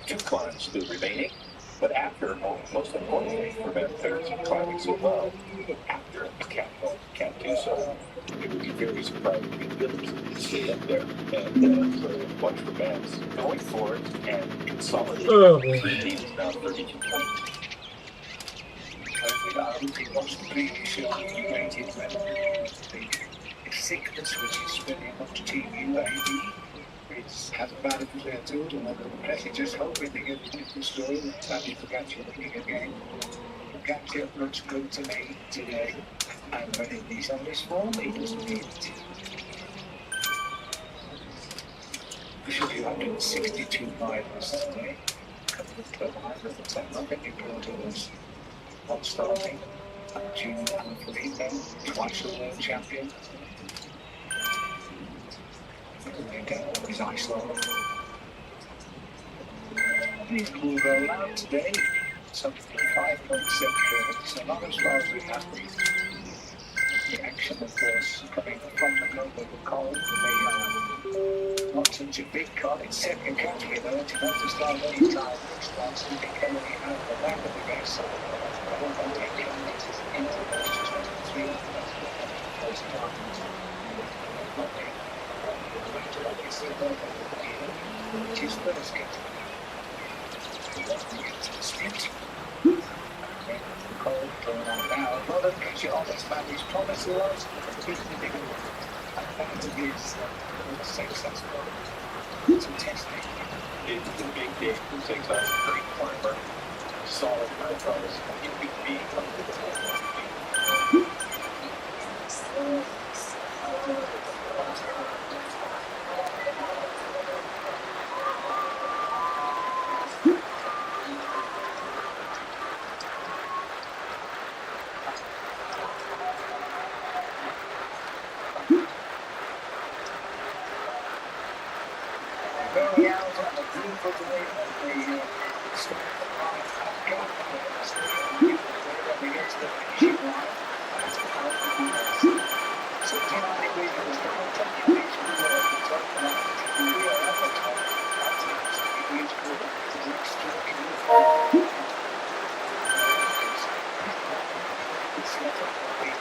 2 climbs still remaining, but after, most importantly, for players climbing so well, after Cat 1, Cat 2, so it would be very surprising if Phillips stay up there. And so watch for Max going for it and consolidating. Oh, The lead is now 32 points. What's the previous year you waited when the sickness which is spreading amongst Team UAE? It's has a bad attitude, and I'm actually just hoping to get a different story and sadly forgot you looking again. Gatchip looks good to me today, and when he's on this form, he doesn't need it. We should be 162 miles today. A couple of kilometres at the time. I think it was not starting. June Alaphilippe, twice a world champion. His Iceland. He's will roll out today. Something 5.7 kilometres, so not as far as we have been. The action, of course, coming from the global cold. They not such a big car. It's second country though. It's not to start any time. It starts to be coming out the back of the race. 1.8 kilometres into the 23. First time. Which is first getting. Cold going on now. Well, look at you on this man. He's promised a lot. And that is successful. Some testing. It's a big day for 6 hours. Great climber. Solid marathons. You can be going out on the beautiful day of the start of the line. Against the finishing line. That's the power of the race. 69 degrees was the contact connection of the top line. We are at the top. That's the 60 degrees for the next stroke in the fall. It's not a big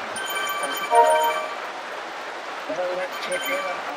well, let's check in on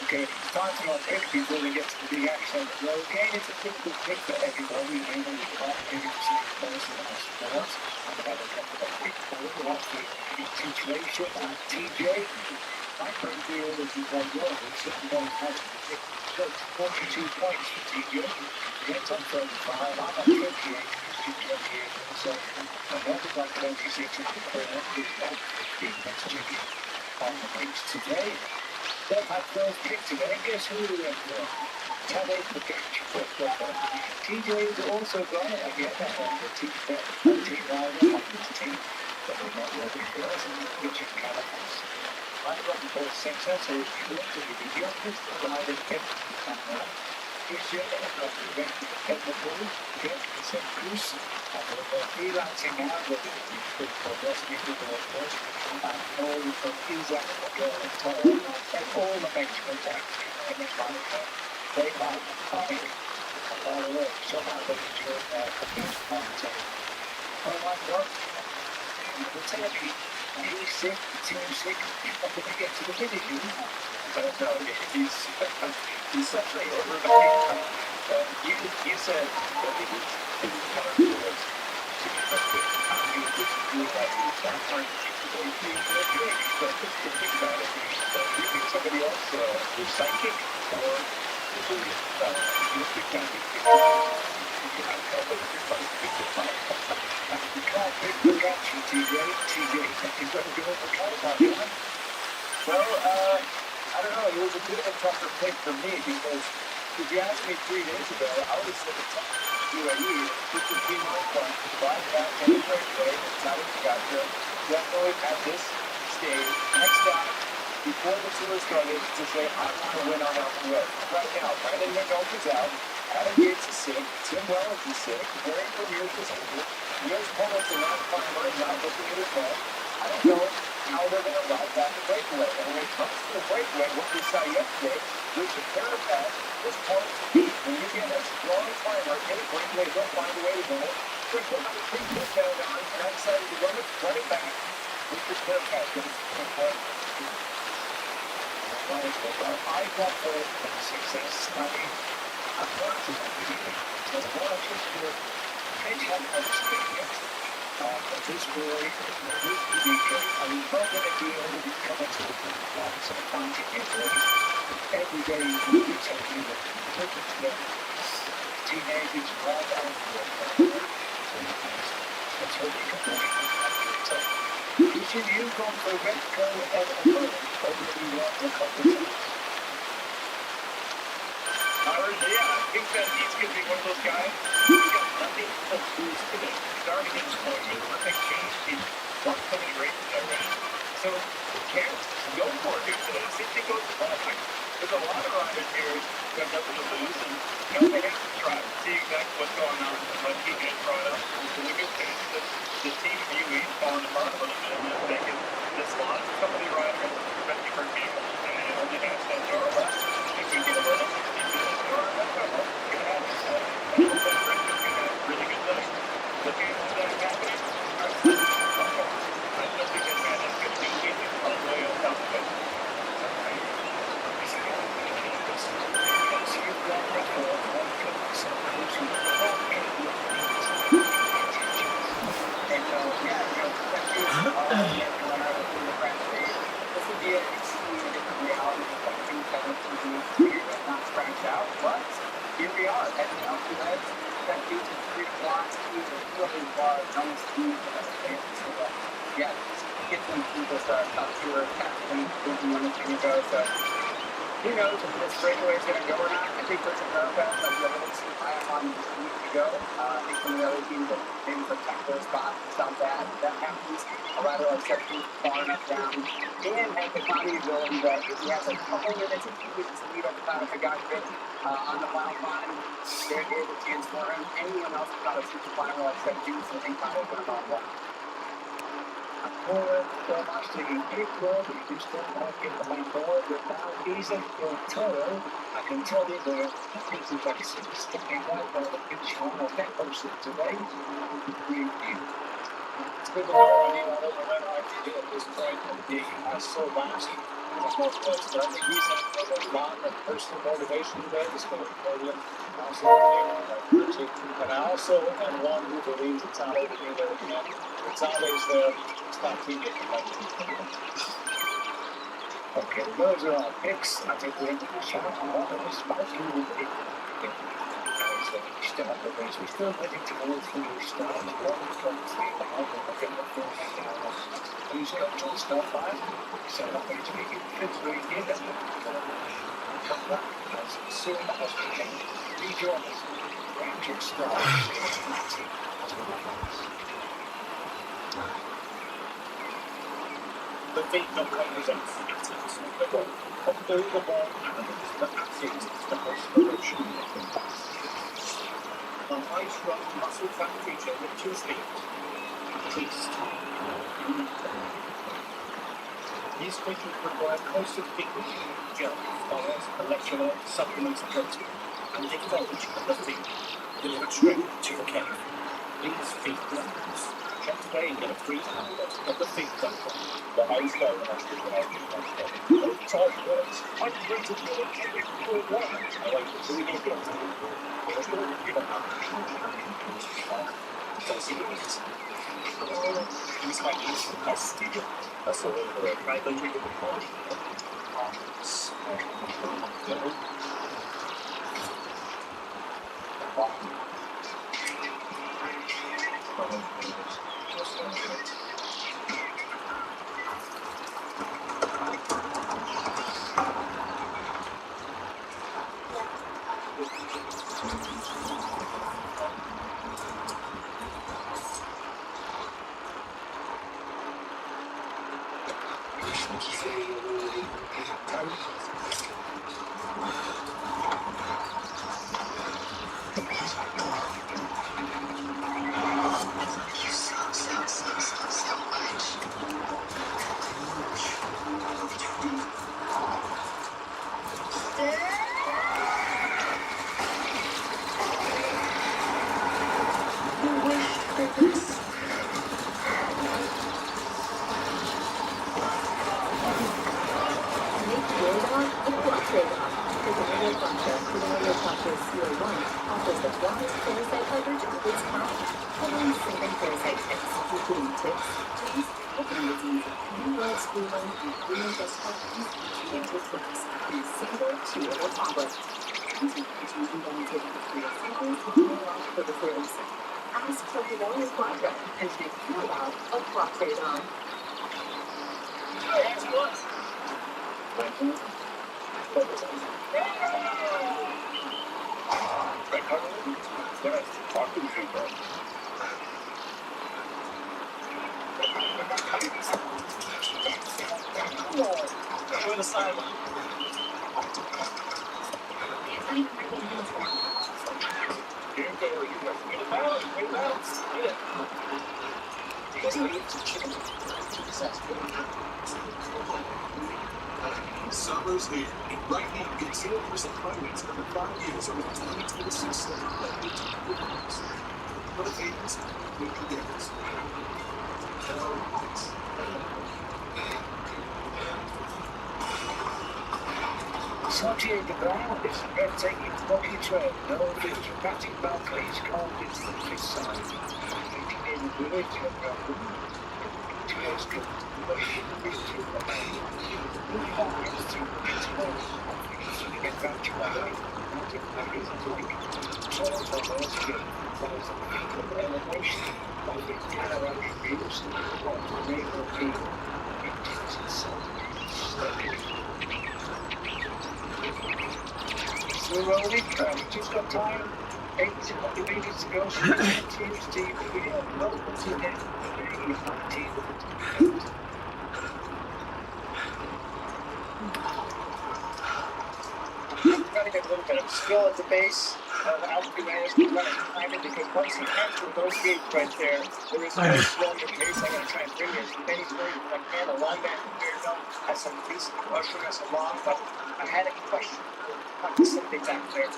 Okay, starting on pick before we get to the big action. Well, again, it's a typical pick for everybody. You know, you can't give it to the person that sports. I'm going to come to that pick forward. We'll have the situation and TJ. I don't feel that you've done well. It's certainly not as much as the pick. So, 42 points for TJ. Gets on 35. I'm on 28. He's 28. So, I'm not about 26 in the corner. That's tricky. on the picks today. They've had first pick today. Guess who they went for? Tadej Pogacar. TJ's also got it again. The team rider on his team. But we're not ready for us. Richard Calapas. I've got the ball centre, so it's going to be the youngest rider kept in the camera. This year, I've got the red kept the ball. Get the same goose. And we're freelancing out with the good progress. We do the work. And all from Isaac, and Tom, and all the Mexican tanks. And it's like, they are coming. And by the way, somehow they enjoy their community content. Oh my God. The Teddy, he's sick, team sick, I'm going to get to the finish, you know. I don't know, he's such a overvalued. You said that he was kind of somebody else was psychic or you can't pick the country, TJ. You've got to go over California. Well, I don't know. It was a bit of a tougher pick for me because if you asked me 3 days ago, I would have said UAE. This would be my fun. But that in a great way. It's not what you got to. Definitely at this stage, next time, before the tour started, to say, I want to win on Alpe du Zwift. Right now, Brandon McDonald is out. Adam Yates is sick. Tim Wellens is sick. Gary Vermeer is injured. Niels Polis and Ron Farmer is not looking at his head. I don't know how they're going to ride back the breakaway. And when it comes to the breakaway, what we saw yesterday, there's a parapet, this part to beat. When you get a strong climber, get a breakaway, they'll find a way to go. Quick, we'll have a quick push down on, and I decided to run it back with this parapet. I got the success. I mean, I'm going to so the one just to pitch on the stadium. But this boy, this weekend, I was not going to be able to come into the some fun to get ready. Every day we'll be taking the teenagers right out of the let's hope we can make it. Each of you gone for Redco and Alone over the competition. Yeah, I think that he's going to be one of those guys who's got nothing to lose today. He's already been scoring. Perfect change. He's won so many races already. So, can't go for it here today. Simply goes to ball. There's a lot of riders here who have nothing to lose, and they have to try to see exactly what's going on. But he gets brought up. It's a good case that the team view is falling apart a little bit. And they're taking this loss. A couple of riders, especially for people, and they only have that door left. If we get a little But here we are, heading out to that 3 o'clock, really nice view for us fans. So, yeah, get some people start up tour, captain, one or two ago. So, who knows if this breakaway is going to go or not? I think there's a parapet that the other ones I am on this week to go. I think some of the other teams that maybe protect their spot. It's not bad. That happens. A rider like September far enough down. And have the body ability that if he has a couple minutes of keeping his lead over time, if a guy fit on the final line, there's a chance for him. Anyone else who's got a super final like September, so they kind of going to run one. Forward, so much to the ECRO, but you just don't want to get the lane forward. But now he's in for a total. I can tell you there, this is like sticking right by the pitch on that person today. It's good to know. I mean, I don't know when I did at this point in the game. I so last. I think he's had a lot of personal motivation today. This going to podium. And I also am one who believes it's not over here there again. It's always there. It's not too good. Okay, those are our picks. I think we're into the shot. So still on the race. We're still heading towards the new start. One from three now, but we're going to fall down. Who's got to the start line? So I'm going to be kids very near them. Come back as soon as we can. Rejoin us. Ranger start. The feed.com presents the ball. Unbelievable animals that athletes is the most promotion of the past. A high-strung, muscle-fat creature with 2 feet. Priest. These creatures require constant feeding, gel, oils, electrolyte, supplements, and protein, and they forage at the feet, delivered straight to your cave. These feed blends. Check today and get a free download at thefeed.com. The highest level has been the charge words. I'm rated more than every cool one. I like the food you get. There's no people out there. Don't see it. He's my niece. That's Steve. That's the way we're right. Don't drink it before. Ask for the only quadra and make you about a quadrate on. Go to the sideline. Here you go. Get it out. Get it out. Get it. Summer's here. Right now, get 0% finance for 5 years on the 2026 Motivators, new conditions. Sorting the ground is a breathtaking rocky trail. No dramatic balconies carved into the cliffside. Leading in the village of Melbourne. Trails can push into the land. Moving on through the intervals. Using adventure way. Not in areas of like soil for those who follows the peak of elevation. Offering panoramic views of the rainbow view. Intense and stunning. So we're rolling, we've just got time, 800 meters to go, so teams team here, welcome to the end of the team. I'm trying to get a little bit of skill at the base of altitude areas, but trying to time it because once you enter those gates right there, there is no slowing your pace. I'm going to try and bring as many birds as I can along that conveyor belt as some decent ushering us along, but I had a question. Something back there.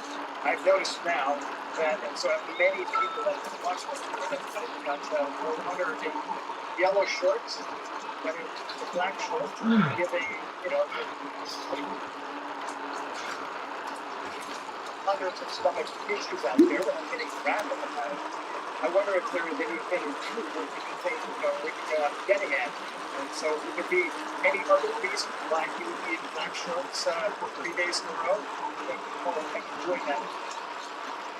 I've noticed now that, and so many people that have watched this got under the yellow shorts, and the black shorts, give a, hundreds of stomach issues out there that I'm getting crap all the time. I wonder if there is anything to getting at. And so it could be any other reason why you would be in black shorts 3 days in a row. I'm enjoying that.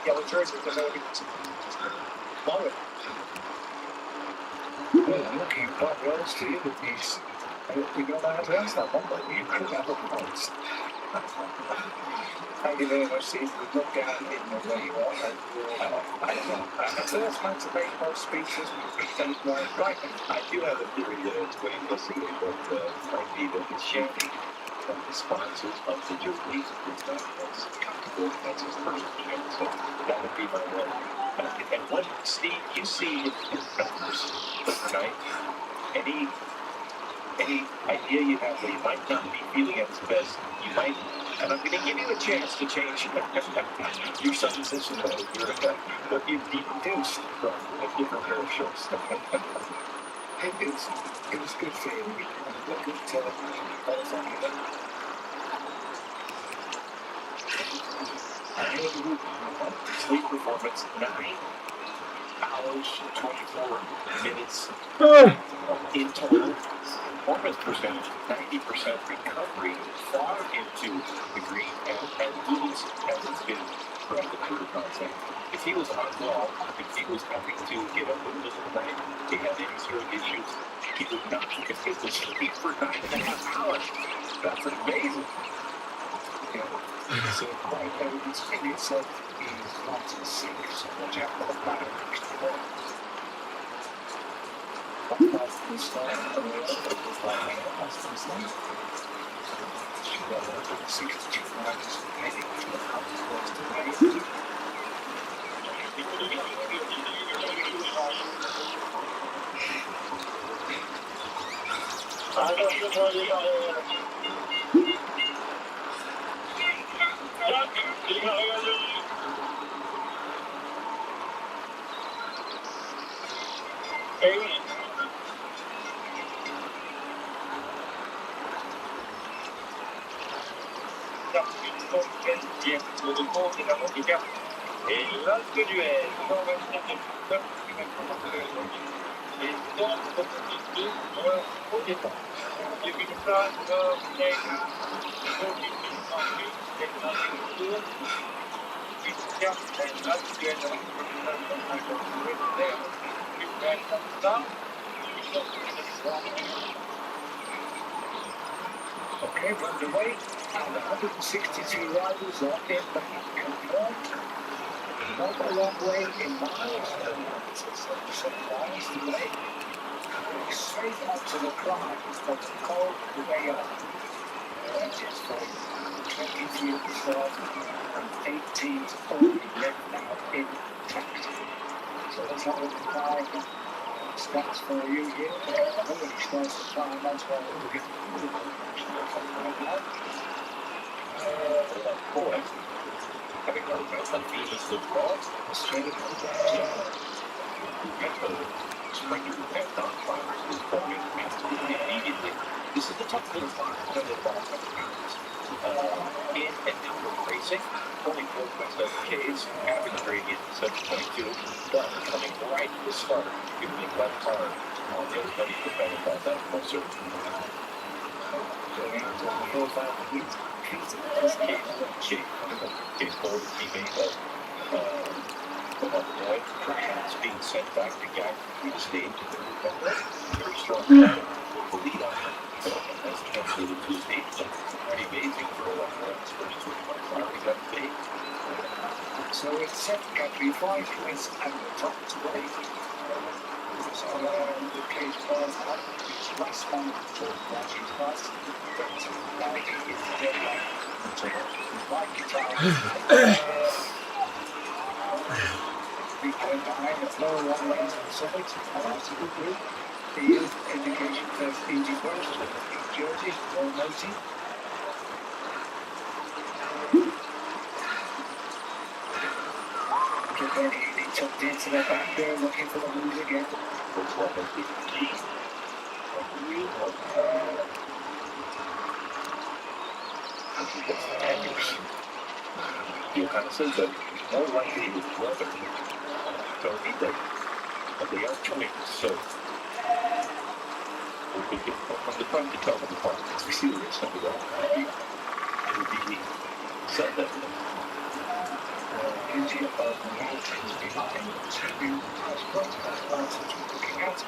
yellow jersey because I would love it. Well, I'm looking at what else to you with these. I hope we got that else that one, but you could have a post. Thank you very much, Steve. We look down in the way you are. I don't know. The first man to make most speeches we don't like. Right. I do have a theory that it's way listening to what might be the shaming of the sponsors of the jerseys. It's not as comfortable. That's his personal thing. So that would be my one. And what, Steve, you see his numbers overnight. Any idea you have that you might not be feeling at his best, you might, and I'm going to give you a chance to change your supposition that you're what you've deduced from a different pair of shorts. It was good for you. Look at Sleep performance, 9 hours, 24 minutes in total. Performance percentage, 90% recovery, far into the green, and lose as it's been throughout the career concept. If he was on wall, if he was having to get up in the middle of the night, if he had any sort of issues, he would not get to sleep for 9.5 hours. That's amazing. Yeah. So quite it's in itself is not as sick, so watch out for the back. Et l'Alpe du Zwift, et d'autres petites au départ. Les victoires Okay, we're underway, and 162 riders are in the confirmed. Not a long way in miles, it's 7 miles today. Straight onto the climb of the cold way up. Which is for 23 at the start and 18 already left now intact. So let's have a look at the stats for you here. Nobody starts the climb as well. boy, having learned about some features of God, Straight up Springer and non-climbers is forming immediately. This is the tough little climb when the ball comes in and outward racing, only 4.7 Ks, average gradient 7.2, but coming right to the start, you can make left turn. All the other buddies will better about that closer. going out to 4 5 feet. Case Bold teammate of Lloyd, perhaps being sent back to guide through the stage. Very strong. The lead on him. That's translated to his stage. Pretty amazing for a first 25 miles that day. So it's set category 5 points at the top today. So the cage bars up, it's last one for watching class. But now it's dead like guitar. We go behind the floor one way to the side, and that's a good group. The indication of easy first, Jersey, or Noty. Very tucked into the back there, looking for the moves again. You kind of said that more likely with weather. So he did. But they are coming, so we could get from the front to tell them apart. We see the rest of it all. It would be said that beauty above the mountains behind two nice bright mountains we're looking at.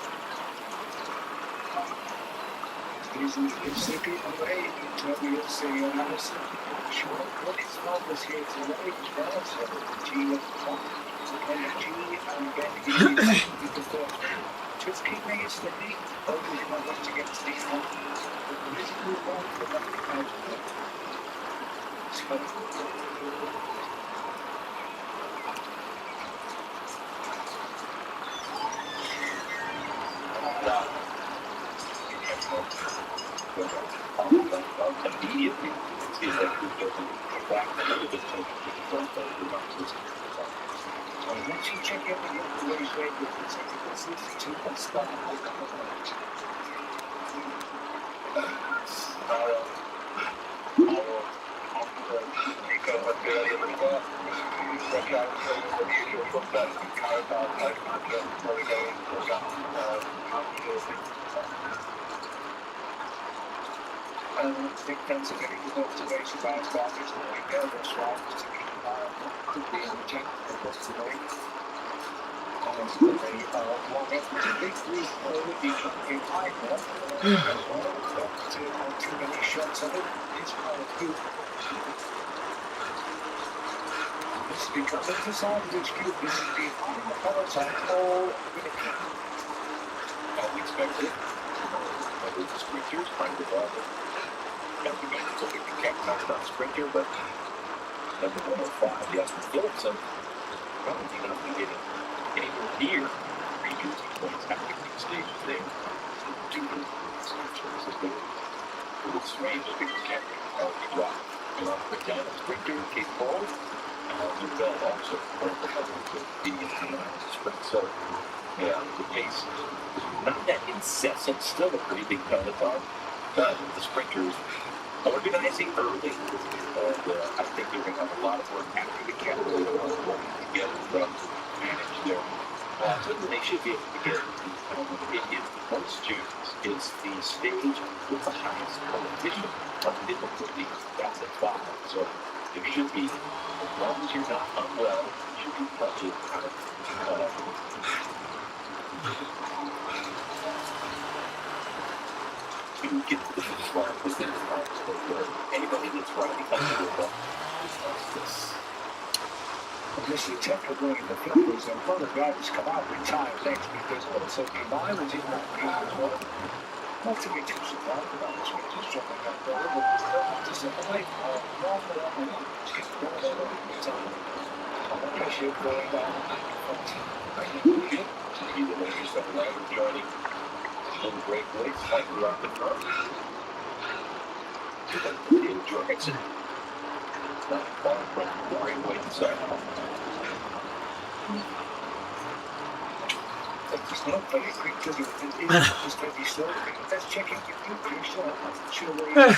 It's looking away until we'll see Alison. Sure, but it's marvellous here today as well, so G at the top. And G and again he with the first one. Just keep me steady, always my way to get to the front. But there is a good one for that out of it. So immediately see if that group doesn't come back and just take the front of the mountains. once you check in the ways way with this, this is too much stuff. I think that's a very good observation by us guys. It's not like that's right. Just to keep an eye on what could be in the check for today. One big group already in high there. Too many shots of it. It's quite good. It's because of the side of this group is behind the peloton or with a kick. We expected. I think the sprinters find the ball. Nothing like to look at the cap touchdown sprinter, but number 105, Justin Phillipson, probably not going to get anywhere near 3 points after the stages there. Two stages there. With its range, I think the cap already dropped. Put down a sprinter, Kate Paul, and Bell also for the sprint. So, yeah, the pace is not that incessant, still a pretty big peloton, but the sprinters organizing early, and I think they're going to have a lot of work after the cap working together to manage their so they should be able to get it. Most June is the stage with the highest competition of difficulty. That's at 5. So there should be, as long as you're not unwell, you should be budget out of to get to the finish line within the time where anybody that's riding up to the this. Obviously, technically, the flippers and other drivers come out with time legs because also the mileage in that group as well. Not to be too surprised about this one, just dropping up there, but to separate one for one, just going over the time. Pressure going down in front. Either way, you're something like joining little breakaways like we're on the front. In Jorgensen. Not far from the breakaway inside. It's not very quick to do it. It's just very slow. Let's check in with you, Chris. I'm not sure where you are.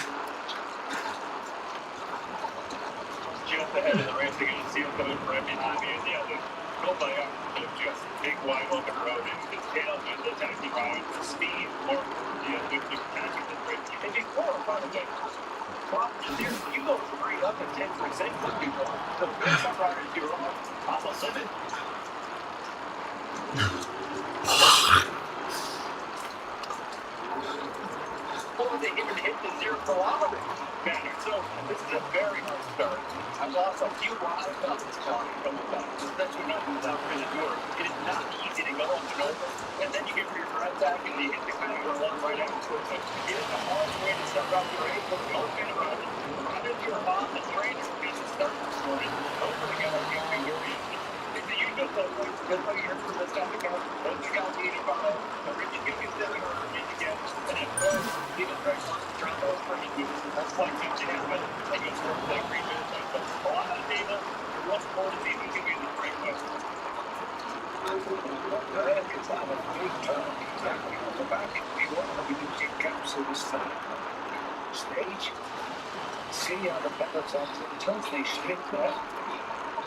Jump ahead of the race, you're going to see him coming right behind me and the other. Go by up, just big wide open road and the tail with the taxi ride, speed, or the passing the bridge. You can be 4 or 5 again. Well, you go straight up at 10% for people. So some riders do wrong. Almost limit. Or they even hit the 0 kilometer banner. So this is a very hard start. I've lost a few rides on this car coming back. That's what numbers out for the door. It is not easy to go up and over. And then you get your drive back and you hit the kind of one right afterwards. So it is a hard way to start off the race. But don't get around it. Run into your mom, the train is a piece of stuff this morning. Hopefully get on your finger. You know that way. That's why you're for this time to go. Once you got the 85, the rich you can sit here and meet again. And at first, you can try to drop those for you. That's like you can happen. And you start to like reach out. A lot of data, what's more to see, we can get the right way. It's not a big turn exactly on the back. We want to be using capsule this time. Stage. See how the peloton's totally split there.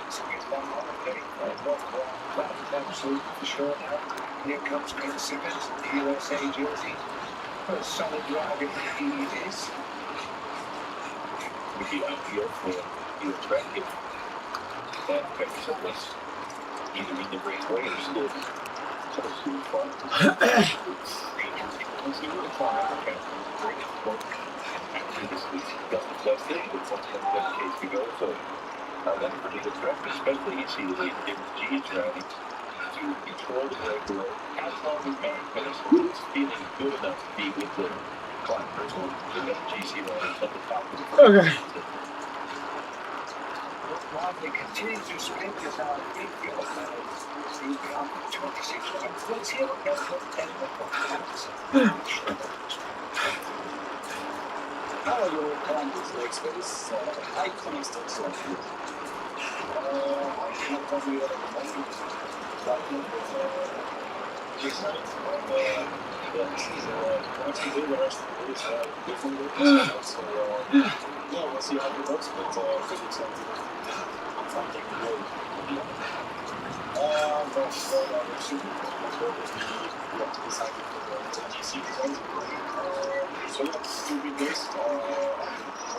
So it's one more day. One capsule for sure now. Here comes Chris Simmons, the USA jersey. A solid driver he is. If you don't feel for you attractive. that exercise, either in the raceway or still fun. Once you really far out, okay, bring it forward. Actually, this is the thing. It's like a case to go. So that's pretty good track, especially you see the different G's driving to control the brake road as long as man is feeling good enough to be with the climbers or the GC riders at the top of the Okay. While they continue to sprint this out, big field he's beyond 26 points. Let's hear what goes on the end of the How are your climbers like space? I constant so few. I can't tell you at the moment. But Just like once you do the rest of the days, different routes. So yeah, we'll see how it goes, but pretty excited. I'm finding the road. But we're super cool. We have to decide to GC design. So yeah, it's 2 big days. On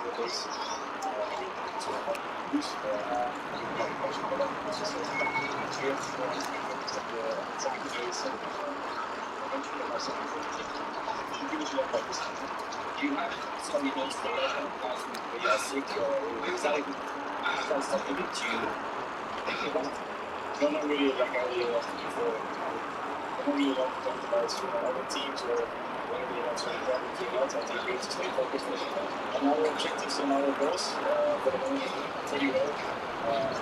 the days. You have some events that we are sick or anxiety. That's something that you think about. Not really like I really want to do before. I don't really want to talk about other teams or whatever you want to do everything else. I think we need to stay focused on our objectives and our goals for the moment pretty well.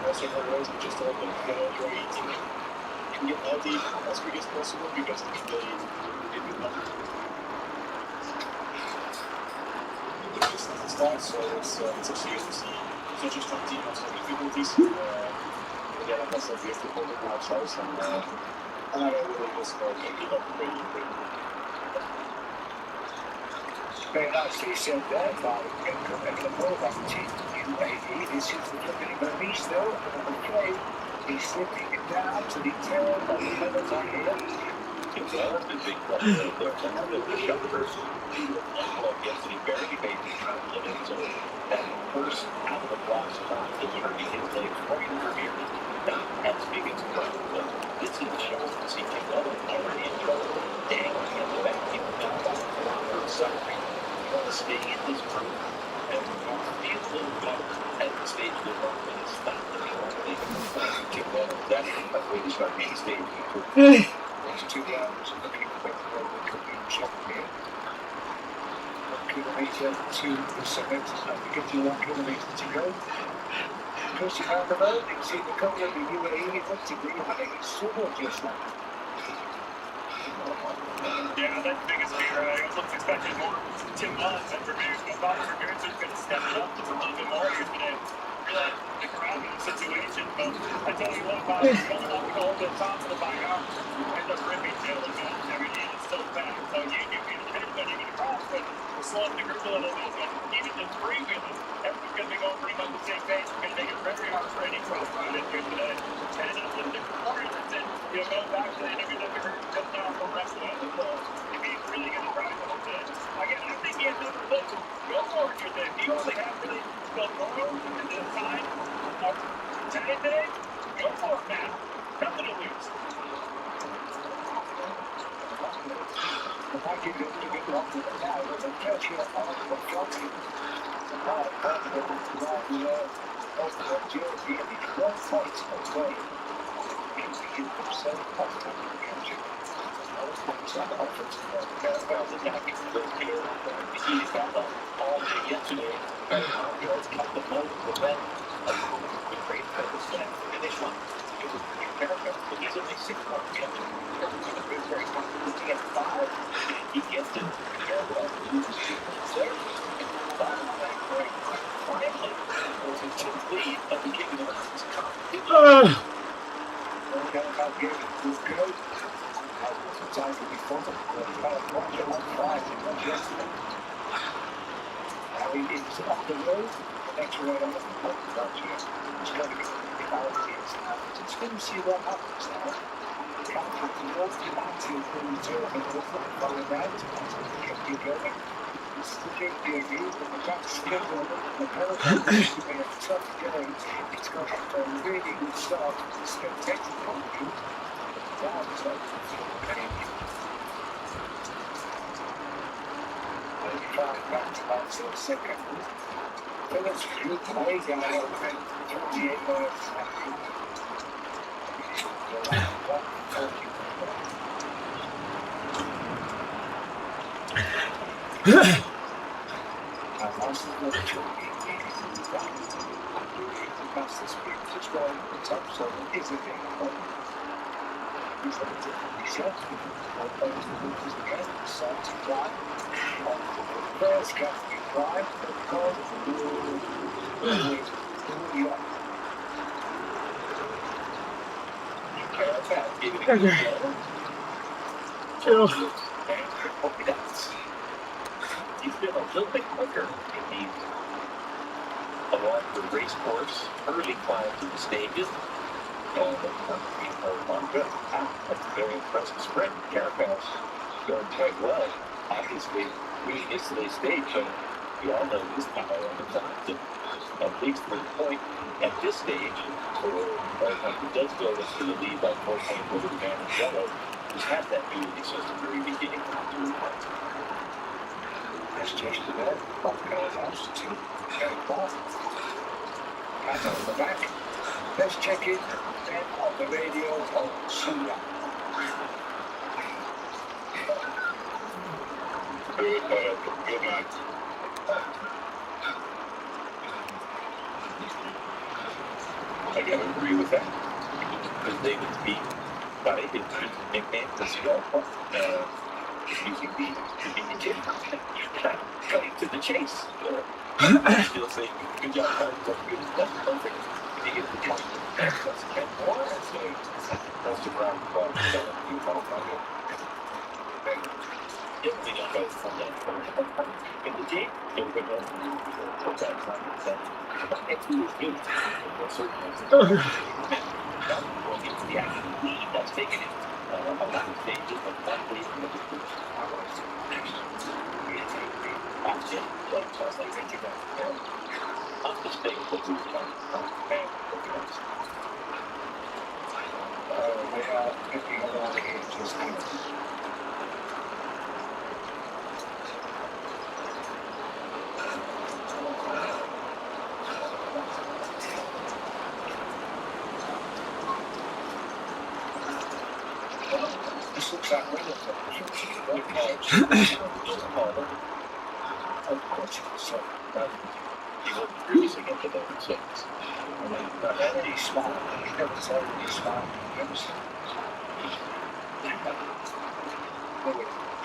Also for those we just hope that your team can get healthy as quick as possible because I think they do not. Start, so it's actually good to see such a strong team and some difficulties. Again, like I said, we have to hold it ourselves and I really just keep up pretty. very nicely said there by the mobile team UAE. This is the company Maurice though, okay. He's slipping it down to the tail of the heavens on here. It's a big problem there. The shutters yesterday barely made the travel in, so that first out of the blocks time is hurting his legs right in her ear. And speaking of trouble, this is the show to see him already in trouble, dangling in the back, for suffering. You want to stay in this group and feel a little better at the stage of the run when it's not the only that's a way to start any stage. These 2 hours are looking for the check here. 1 kilometre to the summit, and we get to 1 kilometre to go. Crossing around the road, you can see the colour of the UAE effectively having a summer just now. Yeah, that's the biggest fear. I was expecting more Tim Mullins and Vermeers. I thought Vermeers was going to step it up just a little bit more here today. Really stick around in the situation, but I tell you what, Bob, you're going to go to the top of the bar, end up ripping tail again. Everything is so fast. So you can be the hit when you get across, but we're slowing the group a little bit. And even the three-wheelers, everyone's going to be going pretty much the same pace. We're going to make it very hard for any cross-ride in here today. And it's a different story than, going back to the interview that we heard just now from the rest of the world. If he's really going to drive the whole thing. Again, I think he has no clue. Go forward with it. He only has to go forward and this time of today. Go for it, man. Nothing to lose. The package is to get off with it now, but the catch here on the jockey. The part of the off the jersey, and it's 1 point away. You can say positive catch it. Well, the tactics was here. He got up all day yesterday. Let's cut the boat with that. The great purpose to finish one. It was America, but he's only 6 months yet. He's very confident to get 5. He gets it. Farewell. There. Finally, was a 2 lead of the King of the Mountains Cup. Time to be fun. Watch it on 5. It was yesterday. Now it's off the road. The next road on the front. It's going to be quality. It's going to see what happens now. Captain the North Atlantic will return and will follow that. Keep you going. That's the big beauty, but the back still the peloton is to be a tough game. It's got a really good start. It's going to take the company down to maybe 35 back to the second. Phillips good way down over 28 miles. He's been a little bit quicker along the race course, early climb to the stages. And good. That's a very impressive sprint. Carapace going quite well. Obviously, really gets to the stage, but we all know this power on the time. At least for the point at this stage, so he does go to the lead by 4 points over the man in yellow, who's had that lead since the very beginning. That's just about podcast to go and on the back. Let's check in then on the radio on Sunday. Good night. I gotta agree with that. Because they would be by his nickname, the Skull. Using the kid. Cutting to the chase. Still saying, good job, good. That's perfect. He gets the point. That's a 10 more. That's the ground ball. You call it. Everything else goes from that. In the game, everybody else will that time. It's good. Certainly. We'll get to the actual lead that's taken it. A lot of stages, but not least in the distance. Up the stage, but we are picking along here just now. This looks like one of of course, so he wasn't really to get to those six. He's smart. He never said he's smart.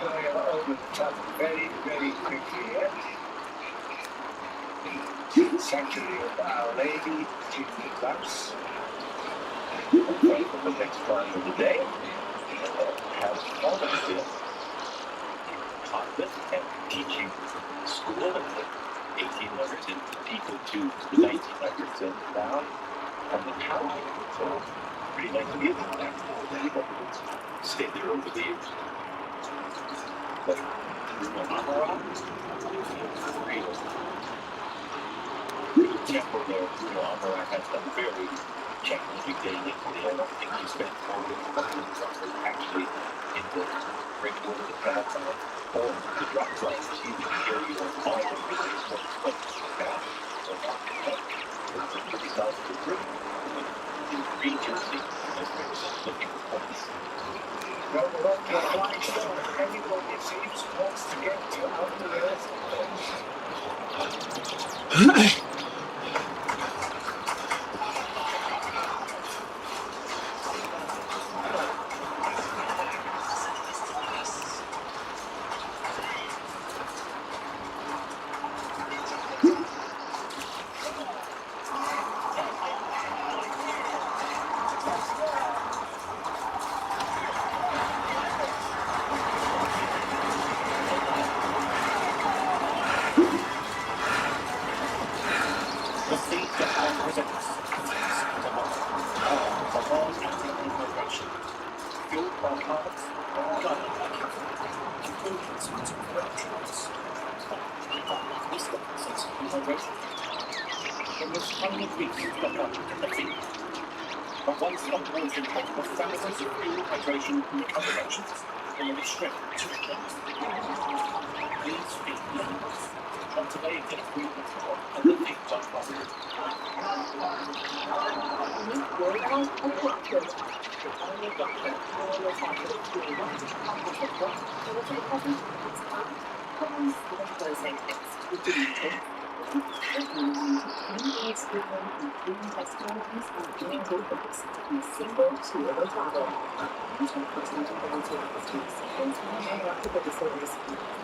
Going over the top very, very quickly here. Sanctuary of Our Lady, Jimmy Klaus. The next climb of the day has always been confident and teaching school in the 1800s and people to the 1900s and down on the tower. So pretty nice to be able to people stay there over the years. But temple there, Amara has done very challenging day yesterday. I don't think he spent more than actually in the breakaway of the path or the drop lines. He would carry on all of the race but path. So the result of the group in green jersey as looking for points. Well, we're up to a flying start. Everyone, it seems, wants to get to out the earth. hydration. The most common weeks got up at the feet. But once the water takes the thousands of fuel hydration from the cover options, they will be stripped to the clothes. These feet levels. From today, get a free before and the feet don't bother. Single two-level travel.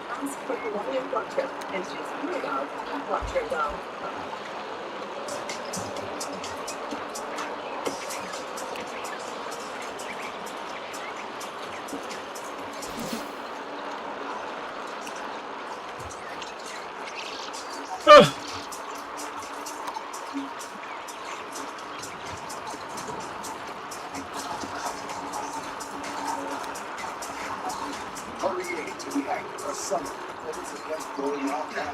Ask for the one-year blood trip and choose about blood trip down. Hurrying to the act of summer. What is it that's going on now?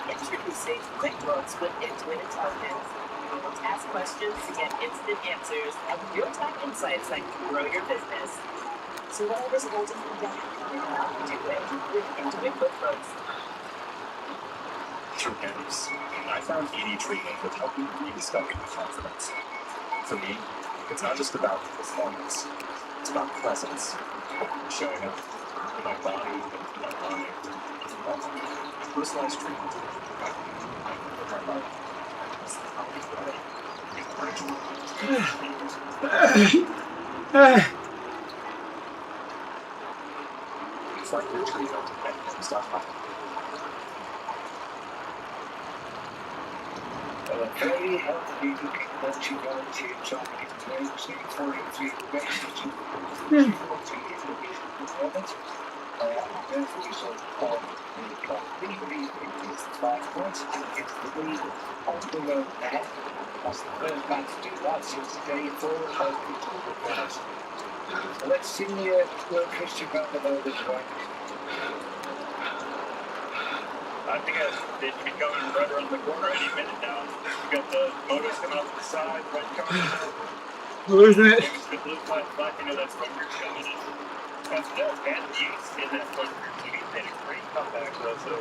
Introducing QuickBooks with Intuit Intelligence. Ask questions to get instant answers and real-time insights that can grow your business. So whatever's holding you down, do it with Intuit QuickBooks. Through Paris, I found ED training that helped me rediscover my confidence. For me, it's not just about performance, it's about presence, showing up in my body, in my mind, personalized treatment. It's like your treatment and stuff. Very healthy looking bunch of volunteers on it. For it to message performance. Therefore, so on the completely is 5 points. It's the lead on the road there. That's the first man to do that since the day before. So let's see where Christian got the ball this way. I think they should be coming right around the corner any minute now. You got the motors coming off the side, red car. Losing it. The blue flag, you know, that's front rear coming in. That's that, and Yates in that front rear. So he made a great comeback, though. So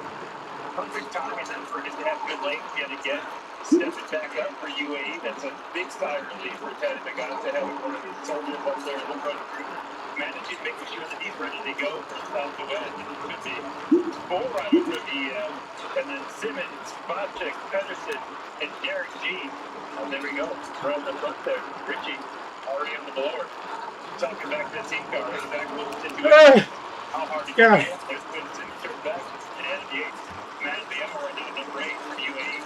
perfect timing then for him to have good lane yet again. Step it back up for UAE. That's a big sigh of relief for Ted. They got to have one of his soldiers up there in the front group. Managing making sure that he's ready to go from south to west. It could be 4 riders of EM. And then Simmons, Bocek, Pedersen, and Derek G. Oh, there we go. Right in the front there. Richie already on the blower. Talking back to the team car. Right back with the situation. How hard to get it. There's Winston, third back, and Yates. Matt Bam already in number 8 for UAE.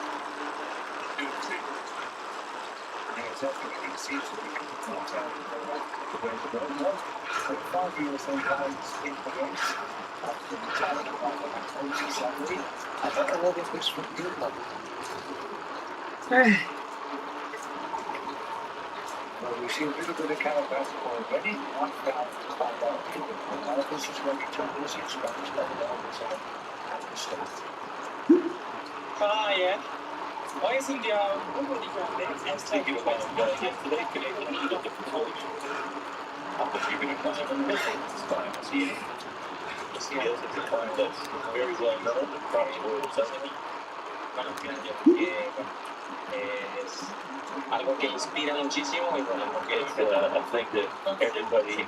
Well, we've seen a little bit of caravan already. One down to find out. Now this is when we turn this in Spanish down at the start. Yeah. Why isn't the nobody got there? I was thinking about it yesterday, connected to the different college. I'm achieving a kind of a mission this time. See, it's a time that's very well known, the product world selling. Es algo que inspira muchísimo y algo que es a thing that everybody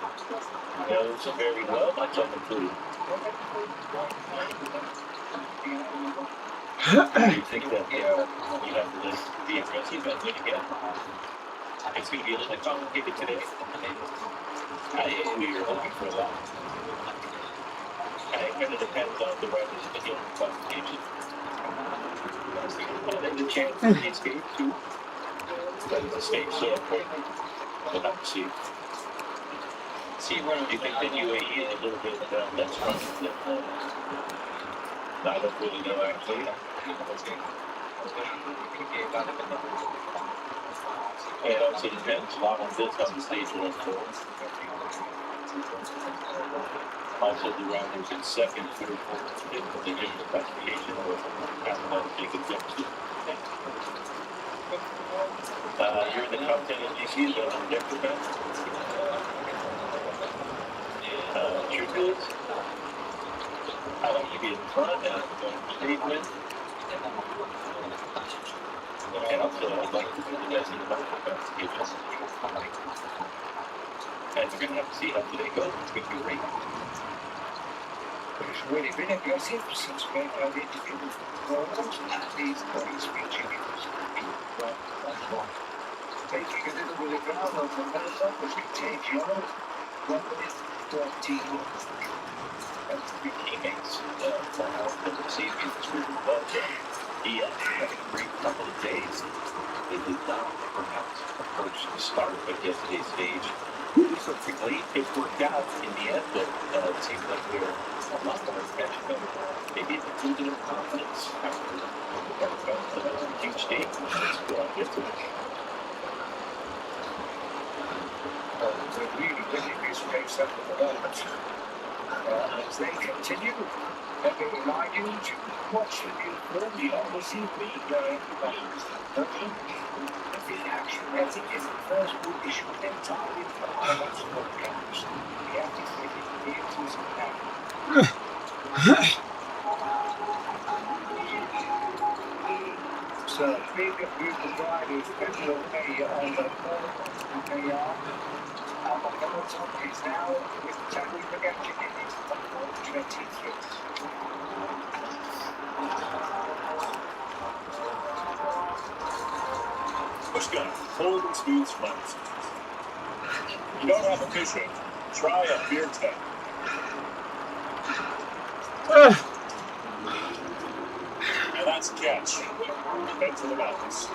knows very well, myself included. You think that you have to list the aggressive and when you get it's going to be a little complicated today. I knew you were looking for a lot. It kind of depends on the riders and the qualification. And the chance for the escape too. But the stage so important to not see. See, you think the UAE is a little bit less running than I don't really know actually. Yeah, it also depends a lot on this on the stage one too. Also the rounders in second, third, fourth, fifth, they give the classification or have to take a jump to. You're in the top 10 as you see the objective best. Truth is, I like to be in front and I'm going to stage win. And also, I'd like to be the best in the market classification. And we're going to have to see how today goes. It's going to be great. It's really been aggressive since we had the interview with these speech interviews. Taking a little bit of ground on the marathon was we take you on 1 minute 13. And three teammates for help and receiving the student budget. He had a great couple of days. They did not perhaps approach the start of yesterday's stage so quickly. It worked out in the end, but it seems like they're a lot more catching up. Maybe it's a little bit of confidence after a huge stage. Let's go on yesterday. We're really winning this race at the moment. As they continue, let me remind you to watch the new Formula on the TV going the action rating is the first book issued entirely for IMAX broadcast. The activated theatres and so big group of riders Federal Mayor on the board and they are the peloton is now with Terry Pagacci in it on 23. Push gun, cold and smooth smiles. You don't have a cushion, try a beer tank. And that's a catch. Head to the mountains.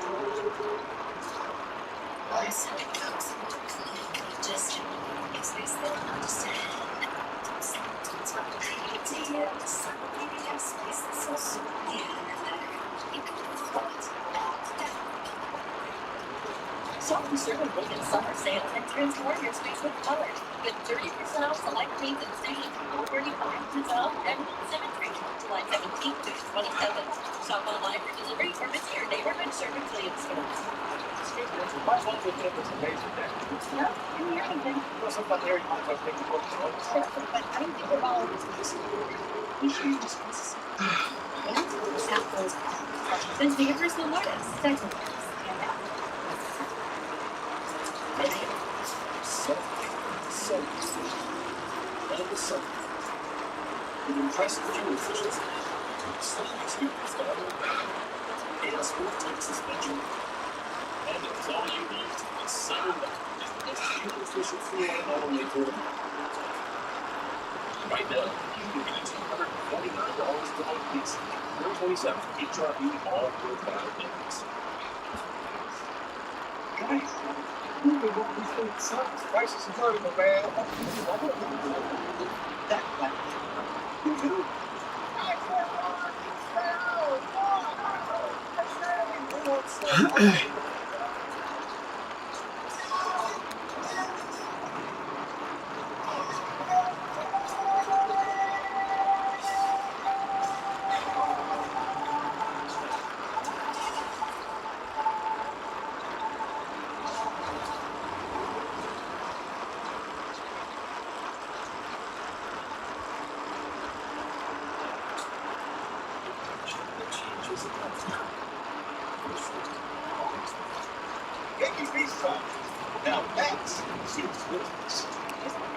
Shop the Sherwood Williams summer sale and transform your space with color. Get 30% off select paints and stains, 45% off and symmetry. July 17th to 27th. Shop online for delivery or visit your neighborhood Sherwood Williams store. Excuse me, my one with him was amazing there. No, you hear anything? Well, something there, you might have been able to But I don't think about issues. Then be your personal artist. Text me. All of a sudden, with impressive fuel efficiency, slightly students got and sport tank suspension, and it's all you need to be signed up as the best fuel efficient fuel on the tour. Right now, you can get $249 for one piece. 427 HRB all for $5. guys, who would want these things sucks? Prices are vertical, man. That way. Now that's serious business.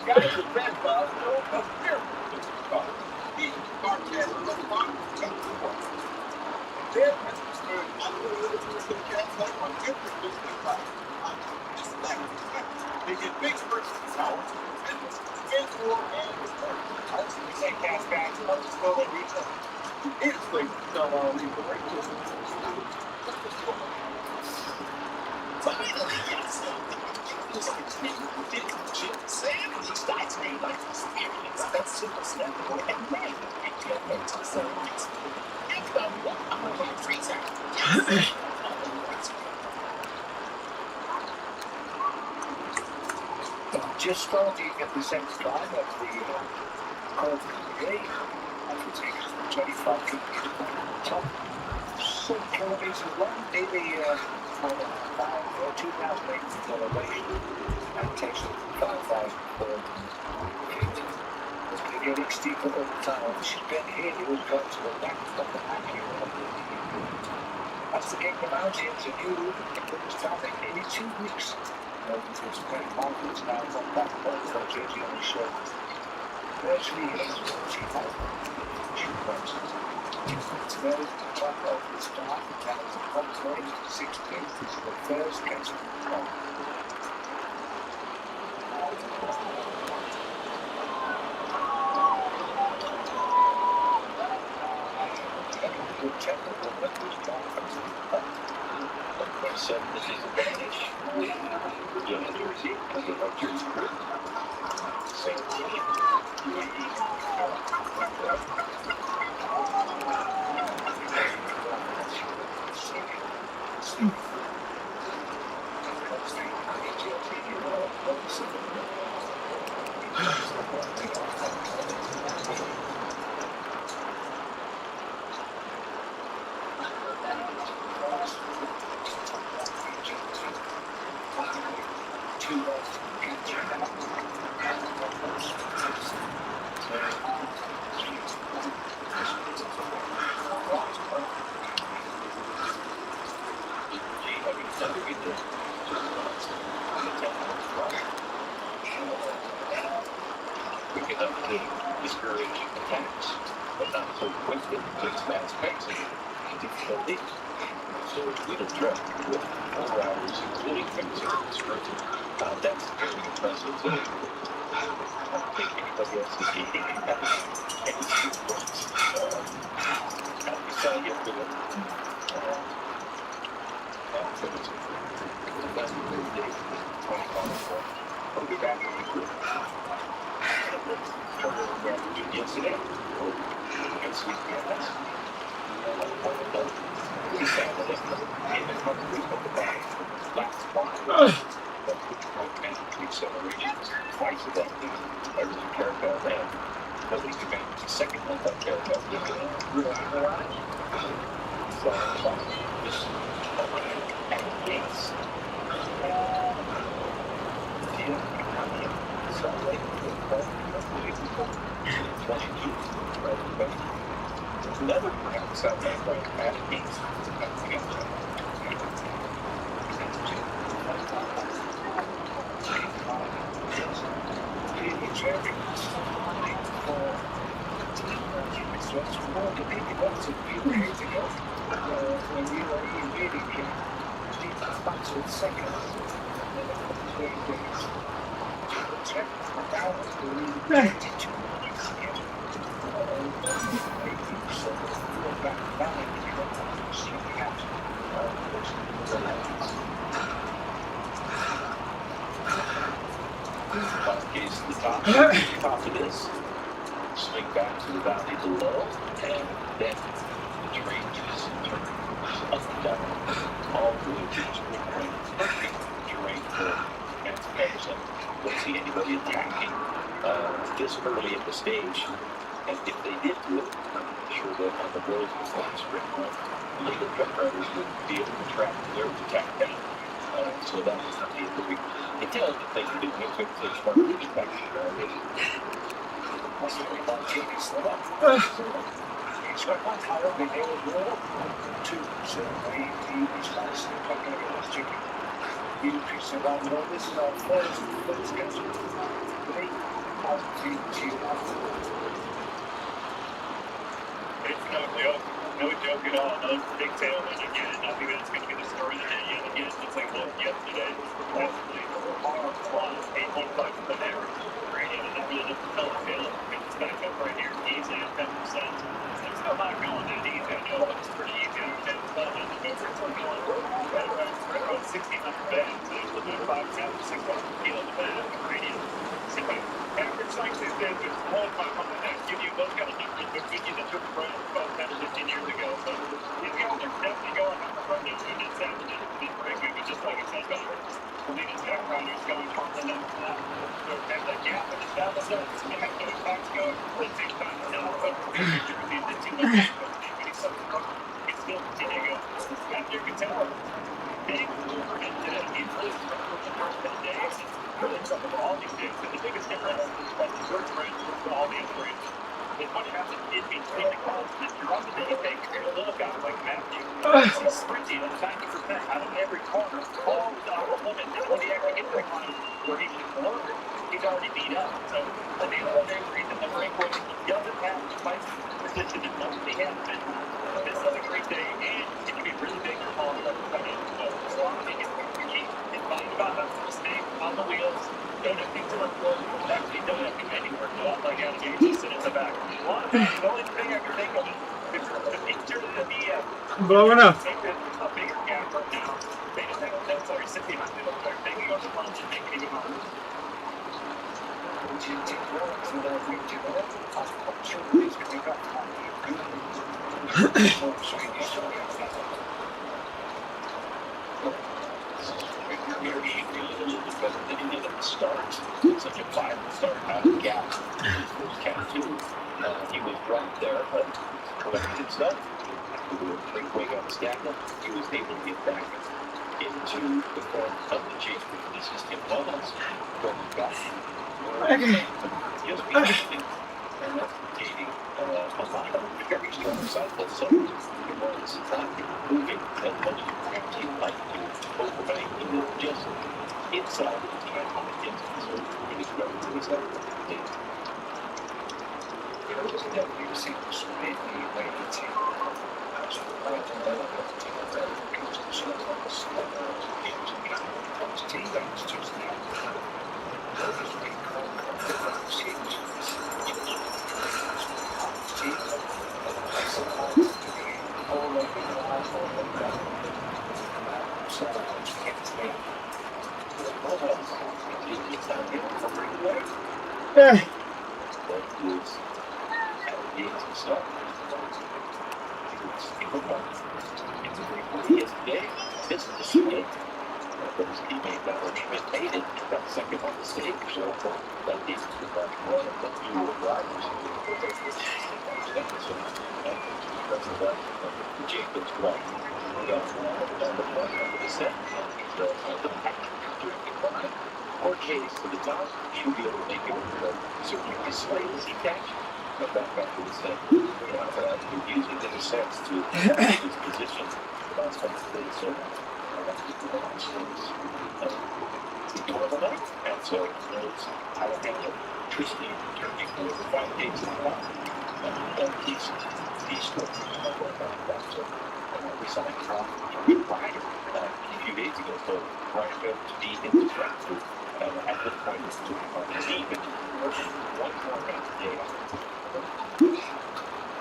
Guys with red gloves know a miracle is the car. He car camera little box, take the work. Then Mr. Stern, I'm going to listen to the cats like on every business class. Just like they get big person power, and it's more and also we say cash bags, I'll just go and reach up. Here's the thing, so I'll leave the right Finally, yes. It's like it's made with dip chip sandwich. That's made like this. That's super snackable and made. And get no tussle. And the one on the hot freezer. Yes. Just starting at the same time of the cold day, after taking 25 kilometers on the top, some kilometers long, nearly 2,800 elevation, and it takes 5,400 feet. It's been getting steeper all the time. This has been here, it was going to the left of the back here. As the King of the Mountains, a new route that was traveling nearly 2 weeks. It's very confident now from that point from JG on the show. Virtually, it's 45 It's very top of the start, and it's a convoy 16 the first gets on the top. Good technical weapons, so this is a Spanish. New Jersey, as a Rogers group. Same team. We can discourage attacks, but not so quickly to fast pacing difficulty. So we don't trust with 4 hours including fencing and sprinting. That's very impressive too. I don't think anybody else is eating any points. I'll be telling you for We'll be back in the group. Yesterday, and sweet peanuts. We found that in the country of the body, last one, but and accelerations twice a day. Every caravel man. Nobody can manage the second one that caravel. Never perhaps that way at ease. Top of this, swing back to the valley below, and then the terrain just turns up and down, all the way to the point. Perfect terrain for transportation. Don't see anybody attacking this early in the stage, and if they did do it, I'm sure that on the road with one sprint run, legal truck drivers would be able to track their attack down. So that was not the very intelligent thing to do. It's a smart perspective. It's got one color, but they were more two. So he's nice and talking about his chicken. You said, well, this is our first schedule. 3,000 feet. It's no joke. No joke at all. No big tailwind again. I think that's going to be the story of the day yet again. It's like what yesterday. Definitely a 8.5 for the average. Gradient and then the color tail. It's back up right here. Easy at 10%. There's no lot going that easy. I know it's pretty easy. I'm 10 fun. It's right around 1,600 base. we did the Tour de France about 10 or 15 years ago. So these guys are definitely going on the front end. We did Saturday. We did great. We just like I said, but the leading back riders going from the next to that. So there's that gap and establish that. So we have those backs go at the same time. No, but jerseys that too much. It's still continue to go. And you can tell big movement today. It's really from the first 10 days. It's really tough for all these days. But the biggest difference is like the short range for all the other ranges. Is what you have to in between the calls. If you're on the day thing, you're a little guy like Matthew. He's sprinting at 90% out of every corner. All without a limit. And when he actually gets the line where he should lower, he's already beat up. So at the end of the day, the reason the break point doesn't have the fight position is not he has been this other great day, and it can be really big for Paul to come in. So as long as he can keep his mind about that mistake on the wheels, don't have things to look for, actually don't have to do any work. Don't like out of game, just sit in the back. The only thing I can think of is the picture of the Vámonos. take a bigger gap right now. They just have no sorry sit behind it. They can go to the front and make it even harder. You're easily a little bit better than he did at the start. Such a violent start out of the gap. First count two. He was right there, but collected himself. After the break wing on the stacker, he was able to get back into the front of the chase with the system levels. Going back. Just being and that's gaining a lot of very strong cycles. So it was moving as much as actually like to overbank even just inside the time on the distance. So it is relatively safe. Just definitely see the sway the way it's in. Just now. This is the swing. But his teammate made it. Got second on the stage, so that needs to be much more than you would riders. Jacob's right. Down the front of the set. Or case to the top, she'll be able to make it with certainly as slight as he catch. But back to the set. Using the descents to his position. That's what it's been, so. And so it's Alabama, Tristan, turning over 5 days in a month. And he's still we saw him from a good rider a few days ago. So Ryan got to be in the track at this point it's to his team, but one more round today.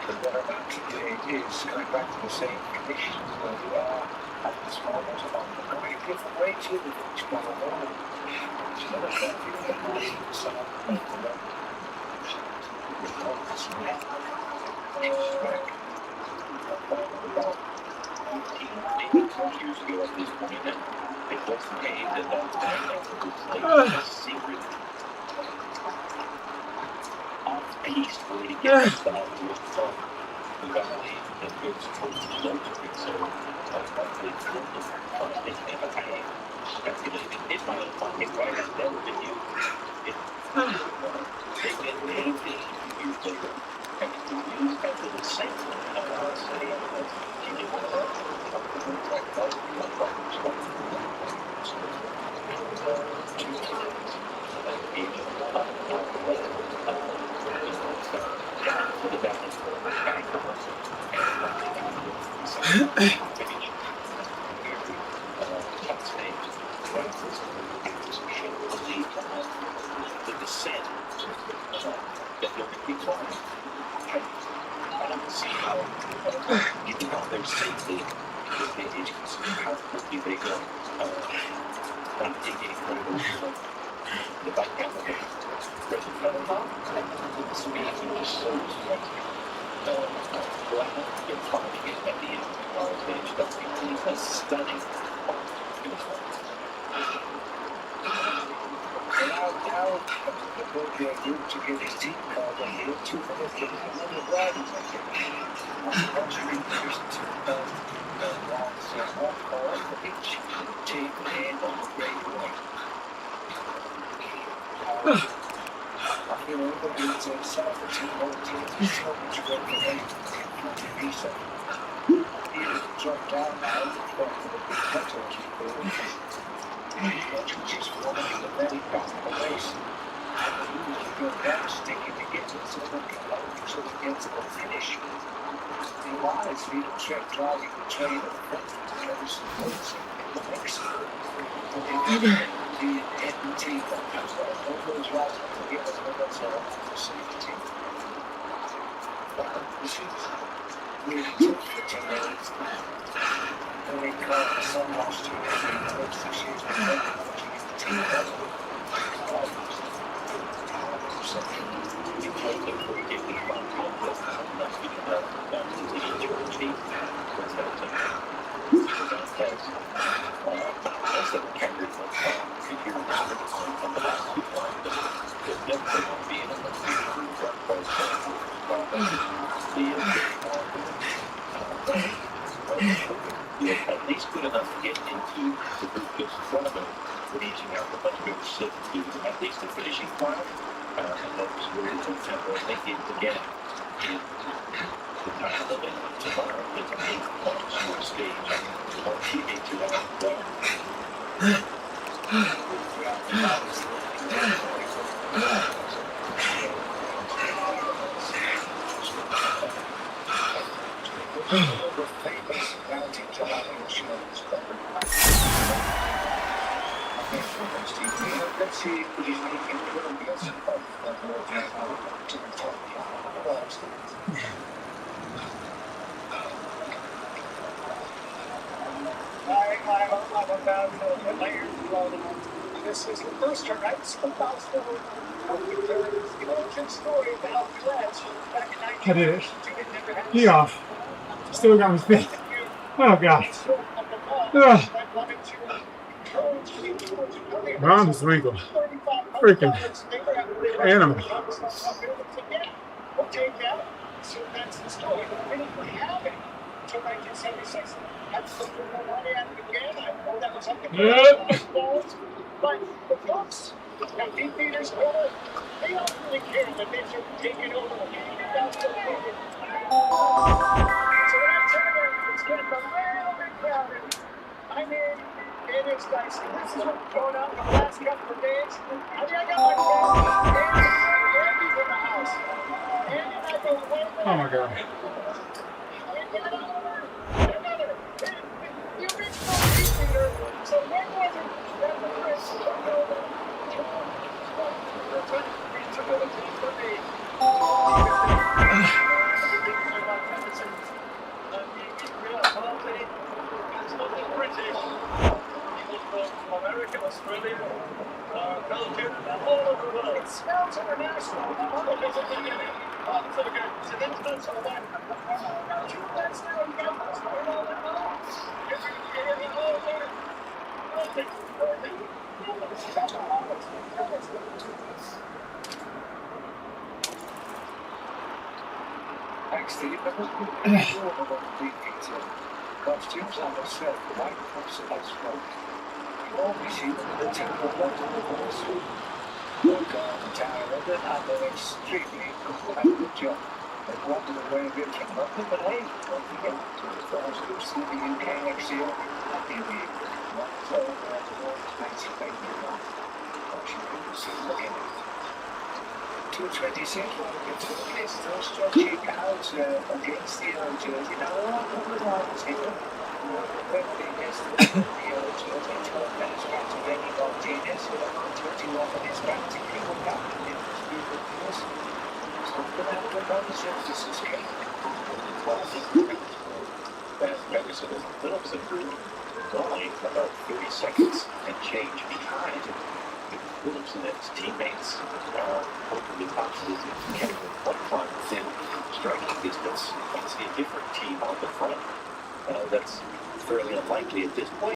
The better back today is going back to the same conditions where we are at this moment on the very different way to the beach by the water. It's another thing you can imagine some of the back. About 18, maybe 20 years ago at this point, and it wasn't aimed at that time. It was like a secret off-piste way to get us down to it from the valley that goes towards the Lotus. So they drilled the front end and I speculated it might have fucking right has never been used. They didn't pay anything years later. And it was used as a sample. I would say you didn't want to the descent that they're going to be flying. I don't see how getting out there safely with the agents, how quickly they go. I'm taking the bike down the way. The speed is just so striking. You're finding it at the end of the stage. That's a stunning Now the Bolivia group to get his team called on here, 2 minutes, and another riders, I think. Once you introduced one call for each team in on the breakaway. Everybody's inside the team, all the teams are so much work away from the visa. He dropped down now from the cutter which is following the very back of the race. And he was going down, sticking to get it so they can hold it so they get to the finish. He was really driving the train at the front of the race and points in the mix. The team that has all those riders together, so that's all the same team. But this is really tough for teammates. When we caught the sun last year, we was the shoes and the team level. You played them for a given amount of time, that's because that's the team to achieve. That's the carry for if you're on the last two lines, there's definitely going to be another you're at least good enough to get into the group that's in front of them, reaching out the bunch of groups to at least the finishing line, and those who are in the tempo thinking to get in the time limit tomorrow. It's an 8-point stage. One teammate to that. The famous mountain climbing insurance company. Let's see if he's making progress of to the top. I'm about a layer below. This is the first turn, right? It's about the origin story of the Alpe du Zwift back in 1992. He off. Still got his feet. Oh, God. Ron is legal. Freaking animal. So that's the story. We didn't have it until 1976. That's the one at the beginning. I know that was up the but the folks at Deep Leaders Corner, they don't really care that they are taking over the game. That's the thing. So that tournament is getting a little bit crowded. I mean, it is dicey. This is what's going on the last couple of days. I mean, I got my friend Andy's in the house. Andy and I go way back. Oh, my God. The original Deep Leader. So when was it that the Chris took over? Took over for me. American, Australian, Belgian, all over the world. It smells international. It's an international one. That's now you got what's going on in the world. Thanks, Steve. That was good. Costumes on the set, white cups of smoke. Always see the temple of the horse. Look on the tower of it, and they're extremely good job. They've wanted away a bit from London, but hey, don't forget to the first who've seen the UK next year. Happy New Year. So, the world's nice baby. Fortunately, we'll see you again. 226, want to get to the list. Still stretching out against the yellow jersey. Now, there are a couple of riders here. Quickly against the yellow jersey. 12 minutes back to Benny Martinez. 21 minutes back to Kingwood Captain in this beautiful course. So, we're going to have a look on the surface this game. Ferguson is Phillips improved. Only about 30 seconds and change behind Williamson and his teammates are hoping to possibly catch one climb within striking distance. You can see a different team on the front. That's fairly unlikely at this point.